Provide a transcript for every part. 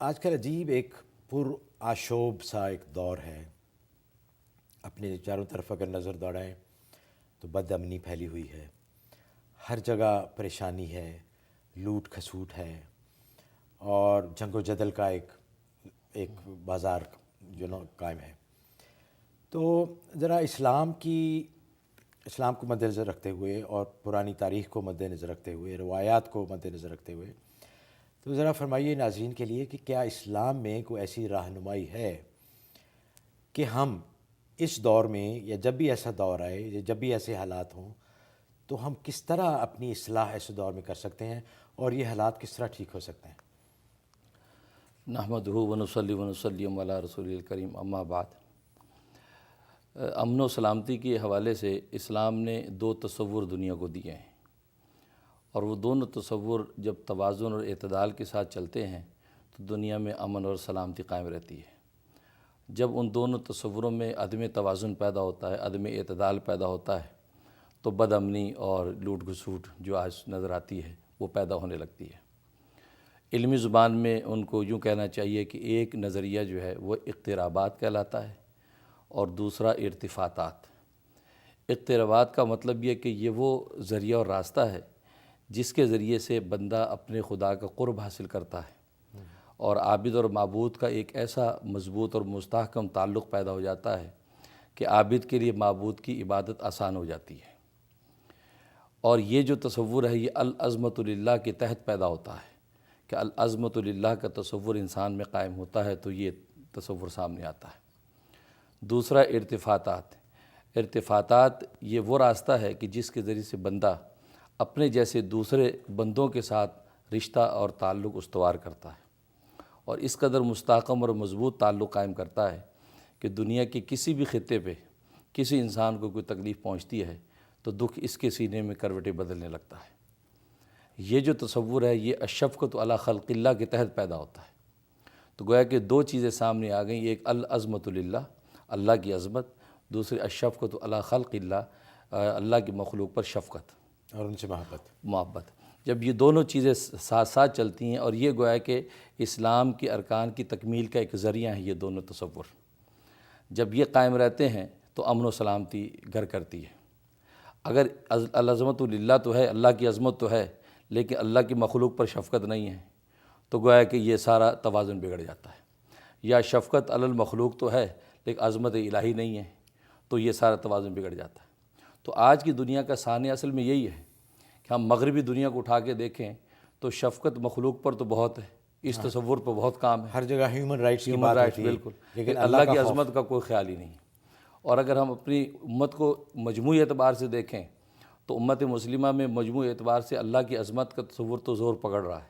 آج کل عجیب ایک پر آشوب سا ایک دور ہے. اپنے چاروں طرف اگر نظر دوڑائیں تو بد امنی پھیلی ہوئی ہے، ہر جگہ پریشانی ہے، لوٹ کھسوٹ ہے اور جنگ و جدل کا ایک بازار قائم ہے. تو ذرا اسلام کو مد نظر رکھتے ہوئے اور پرانی تاریخ کو مد نظر رکھتے ہوئے، روایات کو مد نظر رکھتے ہوئے، تو ذرا فرمائیے ناظرین کے لیے کہ کیا اسلام میں کوئی ایسی رہنمائی ہے کہ ہم اس دور میں یا جب بھی ایسا دور آئے یا جب بھی ایسے حالات ہوں تو ہم کس طرح اپنی اصلاح ایسے دور میں کر سکتے ہیں اور یہ حالات کس طرح ٹھیک ہو سکتے ہیں؟ نحمدہ ونصلی ونسلم علی رسول الکریم، اما بعد. امن و سلامتی کے حوالے سے اسلام نے دو تصور دنیا کو دیے ہیں، اور وہ دونوں تصور جب توازن اور اعتدال کے ساتھ چلتے ہیں تو دنیا میں امن اور سلامتی قائم رہتی ہے. جب ان دونوں تصوروں میں عدم توازن پیدا ہوتا ہے، عدم اعتدال پیدا ہوتا ہے، تو بد امنی اور لوٹ گھسوٹ جو آج نظر آتی ہے وہ پیدا ہونے لگتی ہے. علمی زبان میں ان کو یوں کہنا چاہیے کہ ایک نظریہ جو ہے وہ اقترابات کہلاتا ہے اور دوسرا ارتفاعات. اقترابات کا مطلب یہ کہ یہ وہ ذریعہ اور راستہ ہے جس کے ذریعے سے بندہ اپنے خدا کا قرب حاصل کرتا ہے اور عابد اور معبود کا ایک ایسا مضبوط اور مستحکم تعلق پیدا ہو جاتا ہے کہ عابد کے لیے معبود کی عبادت آسان ہو جاتی ہے. اور یہ جو تصور ہے یہ العظمت للہ کے تحت پیدا ہوتا ہے کہ العظمت للہ کا تصور انسان میں قائم ہوتا ہے تو یہ تصور سامنے آتا ہے. دوسرا ارتفاعات یہ وہ راستہ ہے کہ جس کے ذریعے سے بندہ اپنے جیسے دوسرے بندوں کے ساتھ رشتہ اور تعلق استوار کرتا ہے اور اس قدر مستحکم اور مضبوط تعلق قائم کرتا ہے کہ دنیا کے کسی بھی خطے پہ کسی انسان کو کوئی تکلیف پہنچتی ہے تو دکھ اس کے سینے میں کروٹیں بدلنے لگتا ہے. یہ جو تصور ہے یہ الشفقۃ علی خلق اللہ کے تحت پیدا ہوتا ہے. تو گویا کہ دو چیزیں سامنے آ گئیں، ایک العظمت للہ، اللہ کی عظمت، دوسری الشفقۃ علی خلق اللہ، اللہ کی مخلوق پر شفقت اور ان سے محبت. جب یہ دونوں چیزیں ساتھ ساتھ چلتی ہیں، اور یہ گویا کہ اسلام کے ارکان کی تکمیل کا ایک ذریعہ ہیں یہ دونوں تصور، جب یہ قائم رہتے ہیں تو امن و سلامتی گھر کرتی ہے. اگر العظمت للہ تو ہے، اللہ کی عظمت تو ہے، لیکن اللہ کی مخلوق پر شفقت نہیں ہے تو گویا کہ یہ سارا توازن بگڑ جاتا ہے. یا شفقت علی المخلوق تو ہے لیکن عظمت الہی نہیں ہے تو یہ سارا توازن بگڑ جاتا ہے. تو آج کی دنیا کا سانیہ اصل میں یہی ہے کہ ہم مغربی دنیا کو اٹھا کے دیکھیں تو شفقت مخلوق پر تو بہت ہے، اس تصور پر بہت کام ہے، ہر جگہ ہیومن رائٹس کی ہیومن بات رائٹس ہوتی ہے، بالکل، لیکن اللہ کی کا خوف. عظمت کا کوئی خیال ہی نہیں. اور اگر ہم اپنی امت کو مجموعی اعتبار سے دیکھیں تو امت مسلمہ میں مجموعی اعتبار سے اللہ کی عظمت کا تصور تو زور پکڑ رہا ہے،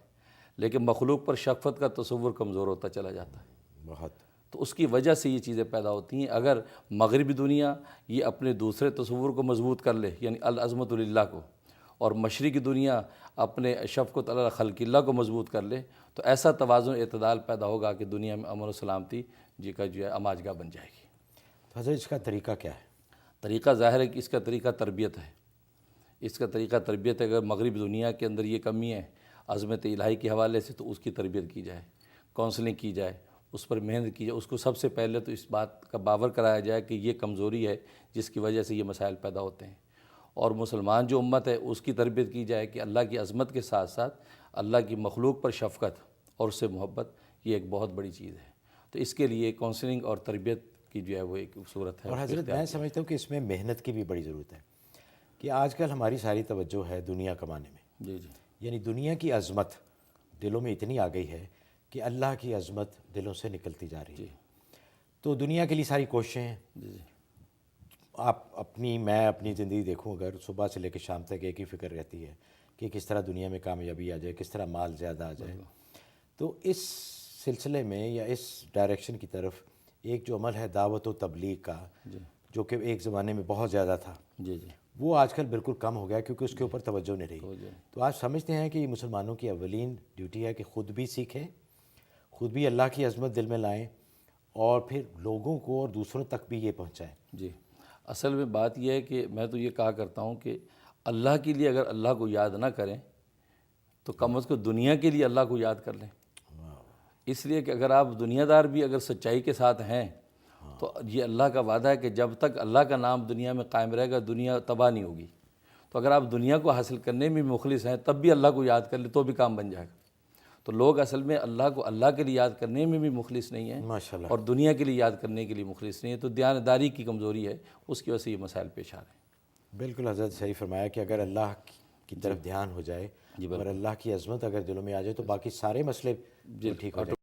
لیکن مخلوق پر شفقت کا تصور کمزور ہوتا چلا جاتا ہے. بہت. تو اس کی وجہ سے یہ چیزیں پیدا ہوتی ہیں. اگر مغربی دنیا یہ اپنے دوسرے تصور کو مضبوط کر لے یعنی العظمت للہ کو، اور مشرقی دنیا اپنے شفقت علی خلق اللہ کو مضبوط کر لے تو ایسا توازن اعتدال پیدا ہوگا کہ دنیا میں امن و سلامتی کا جو ہے اماجگاہ بن جائے گی. تو حضرت اس کا طریقہ کیا ہے؟ طریقہ ظاہر ہے کہ اس کا طریقہ تربیت ہے. اس کا طریقہ تربیت ہے. اگر مغربی دنیا کے اندر یہ کمی ہے عظمت الہی کے حوالے سے تو اس کی تربیت کی جائے، کونسلنگ کی جائے، اس پر محنت کی جائے. اس کو سب سے پہلے تو اس بات کا باور کرایا جائے کہ یہ کمزوری ہے جس کی وجہ سے یہ مسائل پیدا ہوتے ہیں. اور مسلمان جو امت ہے اس کی تربیت کی جائے کہ اللہ کی عظمت کے ساتھ ساتھ اللہ کی مخلوق پر شفقت اور اس سے محبت یہ ایک بہت بڑی چیز ہے. تو اس کے لیے کونسلنگ اور تربیت کی جو ہے وہ ایک صورت ہے. اور حضرت میں سمجھتا ہوں کہ اس میں محنت کی بھی بڑی ضرورت ہے کہ آج کل ہماری ساری توجہ ہے دنیا کمانے میں. جی جی یعنی دنیا کی عظمت دلوں میں اتنی آ گئی ہے کہ اللہ کی عظمت دلوں سے نکلتی جا رہی ہے. تو دنیا کے لیے ساری کوششیں ہیں. جی جی میں اپنی زندگی دیکھوں اگر صبح سے لے کے شام تک ایک ہی فکر رہتی ہے کہ کس طرح دنیا میں کامیابی آ جائے، کس طرح مال زیادہ آ جائے. تو اس سلسلے میں یا اس ڈائریکشن کی طرف ایک جو عمل ہے دعوت و تبلیغ کا جو کہ ایک زمانے میں بہت زیادہ تھا، جی جی وہ آج کل بالکل کم ہو گیا کیونکہ اس کے اوپر توجہ نہیں رہی. تو آج سمجھتے ہیں کہ یہ مسلمانوں کی اولین ڈیوٹی ہے کہ خود بھی سیکھیں، خود بھی اللہ کی عظمت دل میں لائیں اور پھر لوگوں کو اور دوسروں تک بھی یہ پہنچائیں. جی اصل میں بات یہ ہے کہ میں تو یہ کہا کرتا ہوں کہ اللہ کے لیے اگر اللہ کو یاد نہ کریں تو کم از کم دنیا کے لیے اللہ کو یاد کر لیں. اس لیے کہ اگر آپ دنیا دار بھی اگر سچائی کے ساتھ ہیں تو یہ اللہ کا وعدہ ہے کہ جب تک اللہ کا نام دنیا میں قائم رہے گا دنیا تباہ نہیں ہوگی۔ تو اگر آپ دنیا کو حاصل کرنے میں مخلص ہیں تب بھی اللہ کو یاد کر لیں تو بھی کام بن جائے گا۔ تو لوگ اصل میں اللہ کو اللہ کے لیے یاد کرنے میں بھی مخلص نہیں ہیں ماشاءاللہ، اور دنیا کے لیے یاد کرنے کے لیے مخلص نہیں ہیں، تو دیانتداری کی کمزوری ہے، اس کی وجہ سے یہ مسائل پیش آ رہے ہیں۔ بالکل حضرت صحیح فرمایا کہ اگر اللہ کی طرف دھیان ہو جائے اور اللہ کی عظمت اگر دلوں میں آ جائے تو باقی سارے مسئلے ٹھیک ہو جائیں گے۔